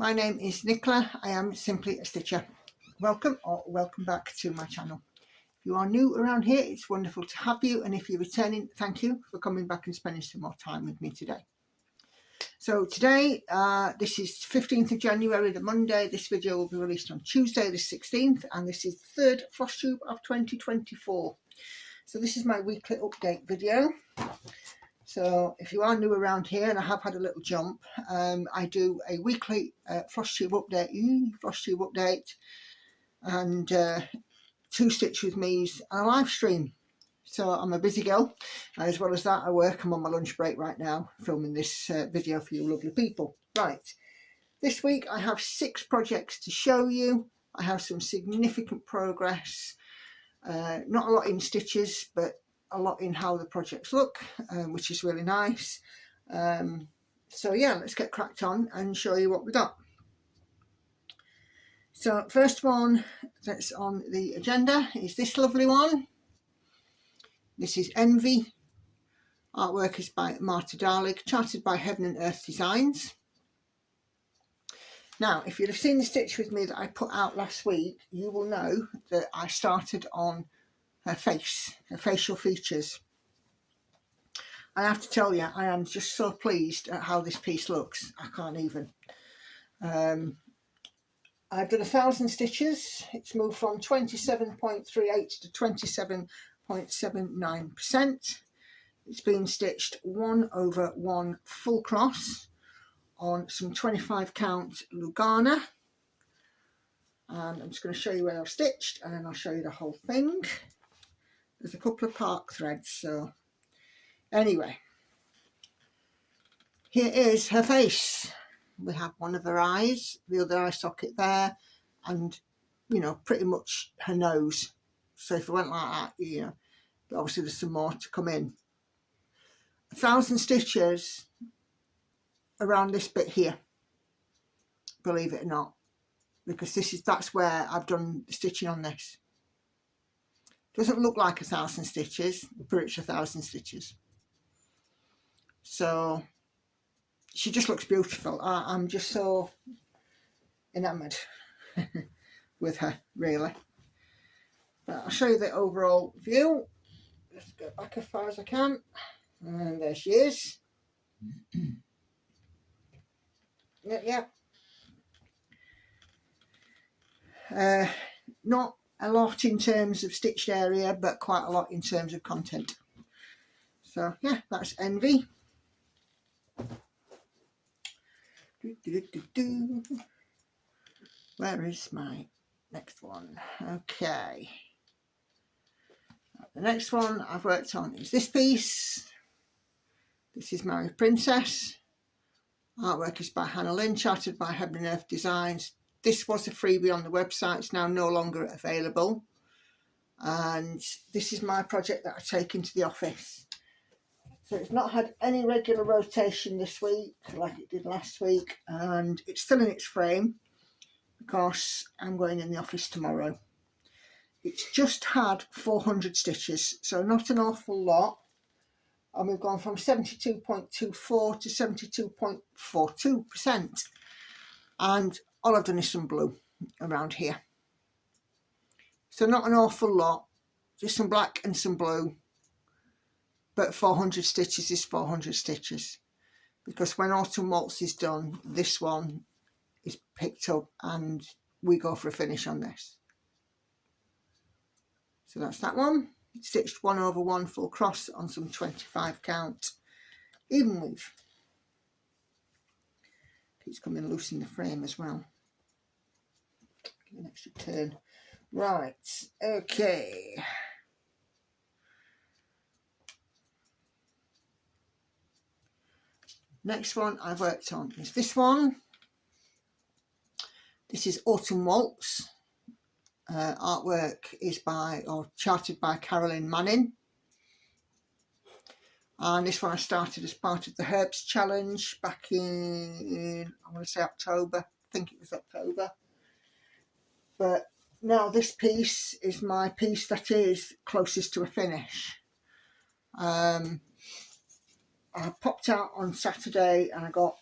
my name is Nicola. I am simply a stitcher. Welcome or welcome back to my channel. If you are new around here, it's wonderful to have you, and if you're returning, thank you for coming back and spending some more time with me today. So today, this is 15th of January, the Monday. This video will be released on Tuesday the 16th, and this is the third Flosstube of 2024. So this is my weekly update video. So if you are new around here, and I have had a little jump, I do a weekly Flosstube update, and 2 Stitch with me's and a live stream. So I'm a busy girl. As well as that, I work. I'm on my lunch break right now, filming this video for you lovely people. Right, this week I have 6 projects to show you. I have some significant progress, not a lot in stitches, but a lot in how the projects look, which is really nice. So yeah, let's get cracked on and show you what we got. So first one that's on the agenda is this lovely one. This is Envy. Artwork is by Marta Dahlig, charted by Heaven and Earth Designs. Now, if you'd have seen the stitch with me that I put out last week, you will know that I started on her face, her facial features. I have to tell you, I am just so pleased at how this piece looks. I can't even. I've done 1,000 stitches. It's moved from 27.38 to 27.79%. It's been stitched 1/1 full cross on some 25 count Lugana. And I'm just going to show you where I've stitched, and then I'll show you the whole thing. There's a couple of park threads, so anyway, here is her face. We have one of her eyes, the other eye socket there, and you know, pretty much her nose. So if it went like that, you know, but obviously there's some more to come in. 1,000 stitches around this bit here, believe it or not, because that's where I've done the stitching on this. Doesn't look like 1,000 stitches, but it's 1,000 stitches. So she just looks beautiful. I'm just so enamoured with her, really. But I'll show you the overall view. Let's go back as far as I can. And there she is. Yeah. Not a lot in terms of stitched area, but quite a lot in terms of content. So yeah, that's Envy. Where is my next one? Okay. The next one I've worked on is this piece. This is Maui Princess. Artwork is by Hannah Lynn, charted by Heaven and Earth Designs. This was a freebie on the website. It's now no longer available. And this is my project that I take into the office. So it's not had any regular rotation this week like it did last week. And it's still in its frame because I'm going in the office tomorrow. It's just had 400 stitches, so not an awful lot. And we've gone from 72.24 to 72.42%. And all I've done is some blue around here. So not an awful lot, just some black and some blue. But 400 stitches is 400 stitches. Because when Autumn Waltz is done, this one is picked up and we go for a finish on this. So that's that one. Stitched 1/1 full cross on some 25 count even weave. It's coming loose in the frame as well. Give it an extra turn. Right, okay. Next one I've worked on is this one. This is Autumn Waltz. Artwork is by, or charted by, Carolyn Manning. And this one I started as part of the Herbs Challenge back in, I want to say October. I think it was October. But now this piece is my piece that is closest to a finish. I popped out on Saturday and I got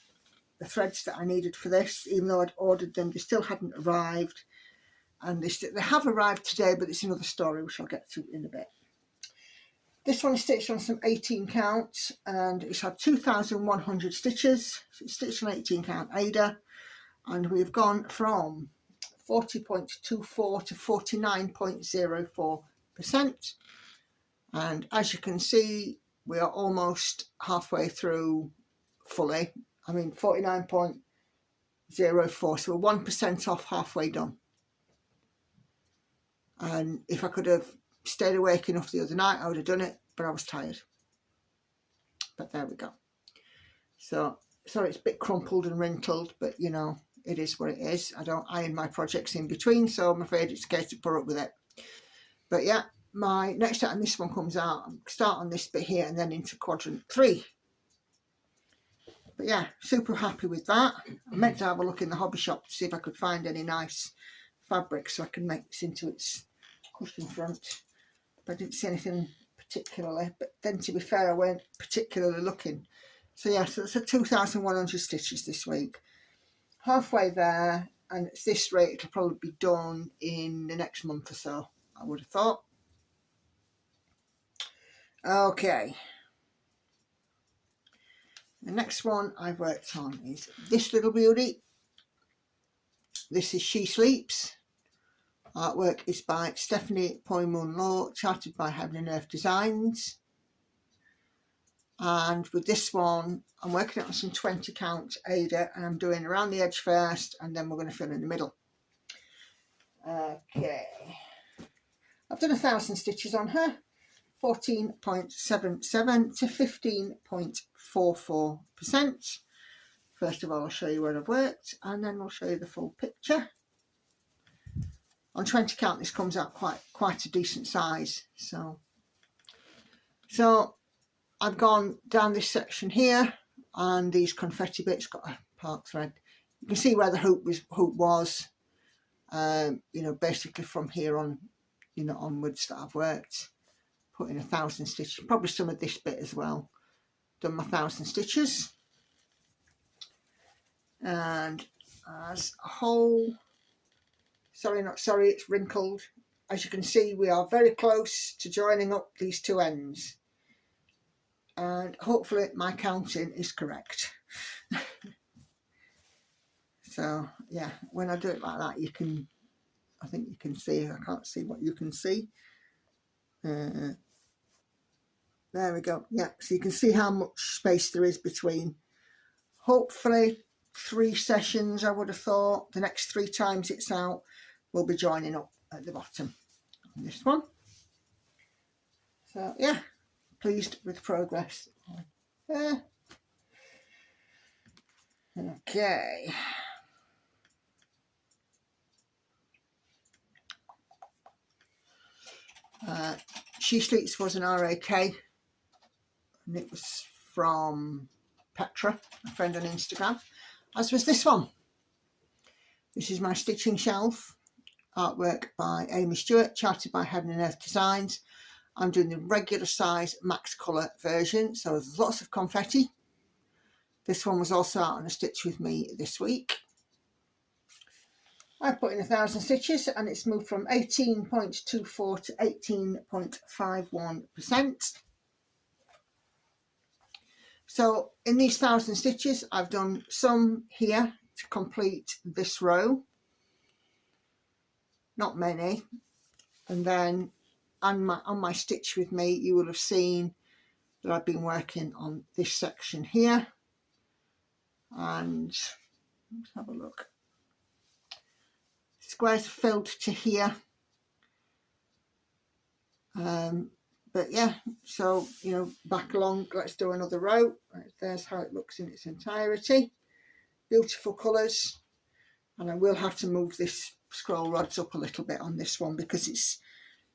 the threads that I needed for this, even though I'd ordered them. They still hadn't arrived, and they have arrived today, but it's another story which I'll get to in a bit. This one is stitched on some 18 counts, and it's had 2,100 stitches. So it's stitched on 18 count Aida, and we've gone from 40.24 to 49.04%. And as you can see, we are almost halfway through fully. I mean 49.04, so we're 1% off halfway done. And if I could have stayed awake enough the other night, I would have done it, but I was tired. But there we go. So sorry, it's a bit crumpled and wrinkled, but you know, it is what it is. I don't iron my projects in between, so I'm afraid it's a case to put up with it. But yeah, my next time this one comes out, I'll start on this bit here and then into quadrant 3. But yeah, super happy with that. I meant to have a look in the hobby shop to see if I could find any nice fabric so I can make this into its cushion front. But I didn't see anything particularly. But then, to be fair, I weren't particularly looking. So yeah, so it's a 2,100 stitches this week. Halfway there, and at this rate it'll probably be done in the next month or so, I would have thought. Okay. The next one I've worked on is this little beauty. This is She Sleeps. Artwork is by Stephanie Pui-Mun Law, charted by Heaven and Earth Designs. And with this one, I'm working on some 20 count Aida, and I'm doing around the edge first, and then we're going to fill in the middle. Okay. I've done 1,000 stitches on her. 14.77 to 15.44%. First of all, I'll show you where I've worked, and then we'll show you the full picture. On 20 count, this comes out quite a decent size. So I've gone down this section here, and these confetti bits got a park thread. You can see where the hoop was. You know, basically from here on, you know, onwards that I've worked. Put in 1,000 stitches, probably some of this bit as well. Done my 1,000 stitches, and as a whole, it's wrinkled. As you can see, we are very close to joining up these two ends, and hopefully my counting is correct. So yeah, when I do it like that, I think you can see. I can't see what you can see. There we go. Yeah, so you can see how much space there is between. Hopefully 3 sessions, I would have thought. The next 3 times it's out, we'll be joining up at the bottom on this one. So yeah, pleased with progress there. Okay. She Sleeps was an RAK, and it was from Petra, a friend on Instagram, as was this one. This is my stitching shelf, artwork by Aimee Stewart, charted by Heaven and Earth Designs. I'm doing the regular size max colour version, so there's lots of confetti. This one was also out on a stitch with me this week. I put in 1,000 stitches, and it's moved from 18.24 to 18.51%. So in these 1,000 stitches, I've done some here to complete this row, not many. And then on my stitch with me, you will have seen that I've been working on this section here. And let's have a look. Squares are filled to here. But yeah, so, you know, back along, let's do another row. Right, there's how it looks in its entirety. Beautiful colours. And I will have to move this scroll rods up a little bit on this one, because it's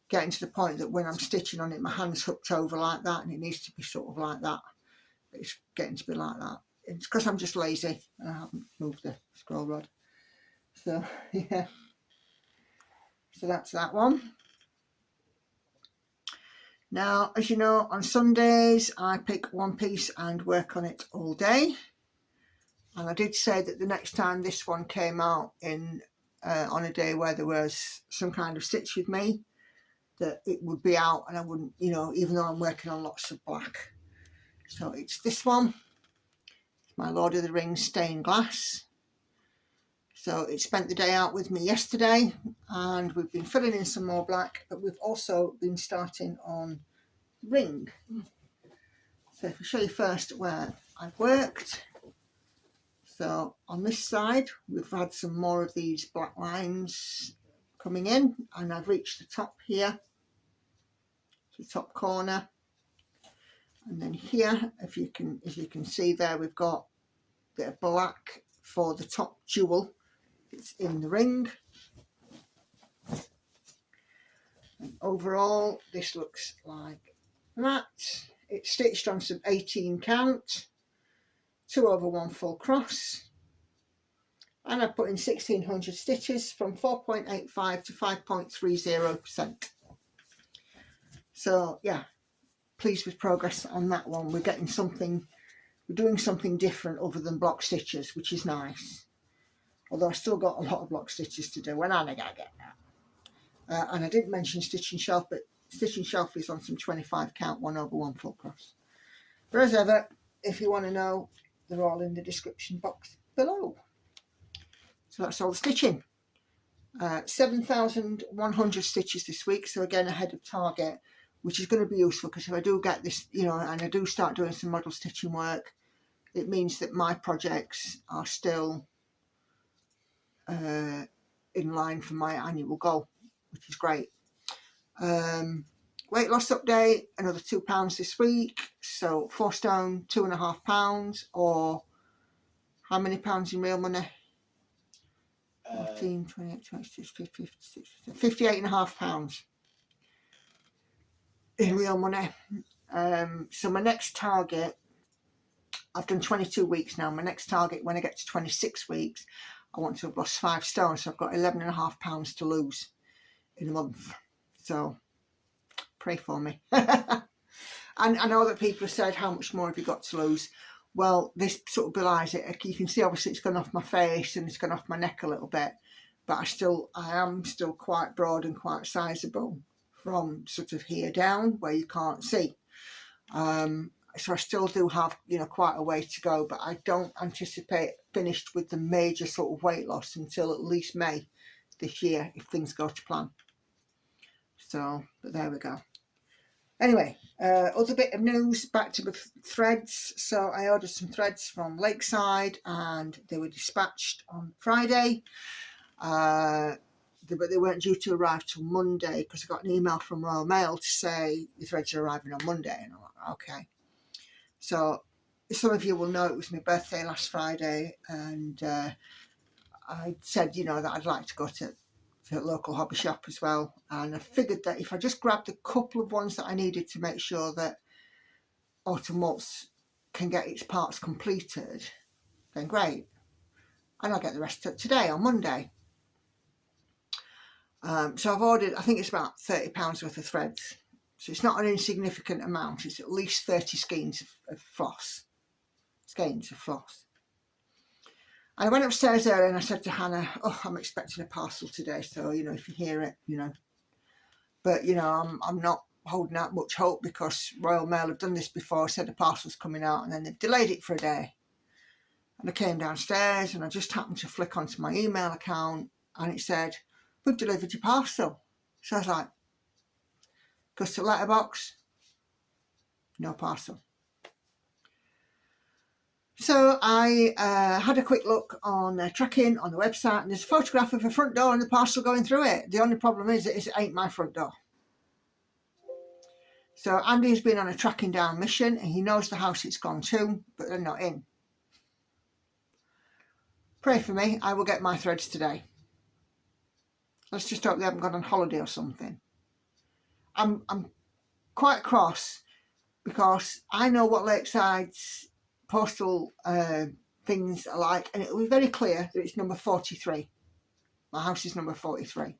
getting to the point that when I'm stitching on it, my hand's hooked over like that, and it needs to be sort of like that. It's getting to be like that. It's because I'm just lazy and I haven't moved the scroll rod. So yeah, so that's that one. Now, as you know, on Sundays I pick one piece and work on it all day. And I did say that the next time this one came out on a day where there was some kind of stitch with me, that it would be out and I wouldn't, you know, even though I'm working on lots of black. So it's this one. It's my Lord of the Rings stained glass. So it spent the day out with me yesterday, and we've been filling in some more black, but we've also been starting on ring. So if I show you first where I've worked. So on this side, we've had some more of these black lines coming in, and I've reached the top here, the top corner. And then here, as you can see there, we've got a bit of black for the top jewel. It's in the ring. And overall, this looks like that. It's stitched on some 18 count, 2 over 1 full cross. And I put in 1600 stitches from 4.85 to 5.30%. So yeah, pleased with progress on that one. We're doing something different other than block stitches, which is nice. Although I still got a lot of block stitches to do, and I gotta get that. And I didn't mention stitching shelf, but stitching shelf is on some 25 count 1 over 1 full cross. But as ever, if you want to know, they're all in the description box below. So that's all the stitching. 7,100 stitches this week, so again ahead of target, which is going to be useful because if I do get this, you know, and I do start doing some model stitching work, it means that my projects are still in line for my annual goal, which is great. Weight loss update, another £2 this week, so 4 stone 2.5 pounds, or how many pounds in real money? 15, 28, 26, 56, 58.5 pounds in real money. So my next target, I've done 22 weeks now. My next target, when I get to 26 weeks, I want to have lost 5 stone. So I've got 11.5 pounds to lose in a month. So pray for me. And I know that people have said, how much more have you got to lose? Well, this sort of belies it. You can see obviously it's gone off my face and it's gone off my neck a little bit, but I am still quite broad and quite sizable from sort of here down where you can't see. So I still do have, you know, quite a way to go, but I don't anticipate finished with the major sort of weight loss until at least May this year if things go to plan. So, but there we go. Anyway, other bit of news, back to the threads. So I ordered some threads from Lakeside and they were dispatched on Friday. But they weren't due to arrive till Monday because I got an email from Royal Mail to say the threads are arriving on Monday. And I'm like, okay. So some of you will know it was my birthday last Friday, and I said, you know, that I'd like to go to a local hobby shop as well, and I figured that if I just grabbed a couple of ones that I needed to make sure that Autumn Waltz can get its parts completed, then great, and I'll get the rest today on Monday. So I've ordered, I think it's about £30 worth of threads, so it's not an insignificant amount. It's at least 30 skeins of floss. And I went upstairs there and I said to Hannah, oh, I'm expecting a parcel today, so, you know, if you hear it, you know. But, you know, I'm not holding out much hope because Royal Mail have done this before, said the parcel's coming out, and then they've delayed it for a day. And I came downstairs and I just happened to flick onto my email account and it said, we've delivered your parcel. So I was like, goes to letterbox, no parcel. So I had a quick look on tracking on the website, and there's a photograph of a front door and the parcel going through it. The only problem is that it ain't my front door. So Andy's been on a tracking down mission and he knows the house it's gone to, but they're not in. Pray for me, I will get my threads today. Let's just hope they haven't gone on holiday or something. I'm quite cross because I know what Lakeside's postal things are like, and it will be very clear that it's number 43. My house is number 43.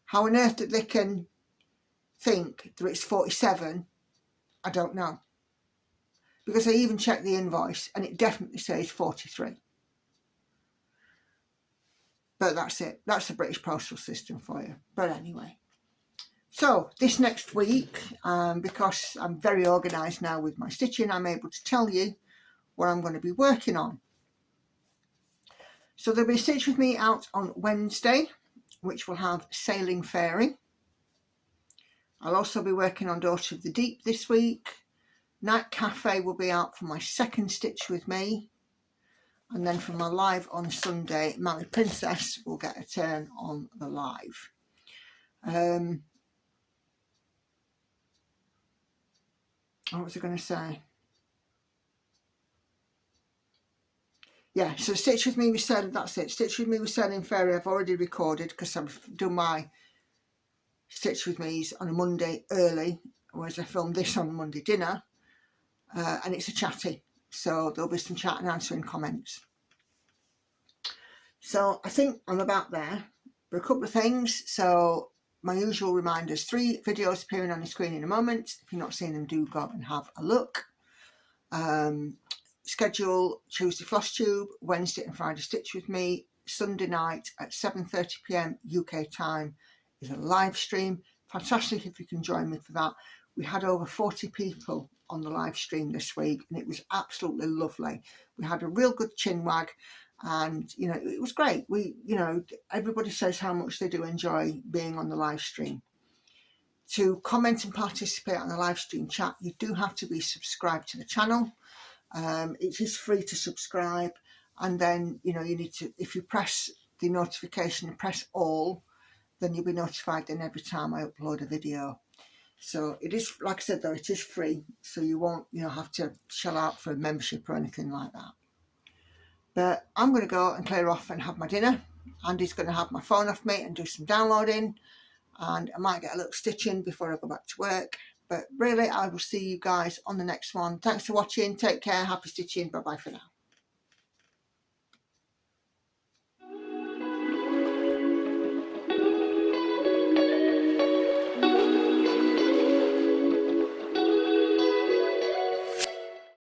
How on earth that they can think that it's 47, I don't know. because I even checked the invoice and it definitely says 43. But that's it. That's the British postal system for you. But anyway, so this next week, because I'm very organised now with my stitching, I'm able to tell you what I'm going to be working on. So there'll be a Stitch With Me out on Wednesday, which will have Sailing Fairy. I'll also be working on Daughter of the Deep this week. Night Cafe will be out for my second Stitch With Me. And then for my live on Sunday, Maui Princess will get a turn on the live. What was I going to say? Yeah, so Stitch With Me with Sailing, that's it. Stitch With Me with Sailing Fairy I've already recorded because I've done my Stitch With Me's on a Monday early, whereas I filmed this on Monday dinner. And it's a chatty, so there'll be some chat and answering comments. So I think I'm about there for a couple of things. So my usual reminders, 3 videos appearing on the screen in a moment. If you're not seeing them, do go and have a look. Schedule Tuesday Flosstube, Wednesday and Friday Stitch With Me. Sunday night at 7:30 p.m. UK time is a live stream. Fantastic if you can join me for that. We had over 40 people on the live stream this week and it was absolutely lovely. We had a real good chin wag and, you know, it was great. Everybody says how much they do enjoy being on the live stream. To comment and participate on the live stream chat, you do have to be subscribed to the channel. It is free to subscribe, and then you need to, if you press the notification and press all, then you'll be notified then every time I upload a video. So it is, like I said though, it is free, so you won't have to shell out for a membership or anything like that. But I'm going to go and clear off and have my dinner. Andy's going to have my phone off me and do some downloading, and I might get a little stitching before I go back to work. But really, I will see you guys on the next one. Thanks for watching. Take care. Happy stitching. Bye bye for now.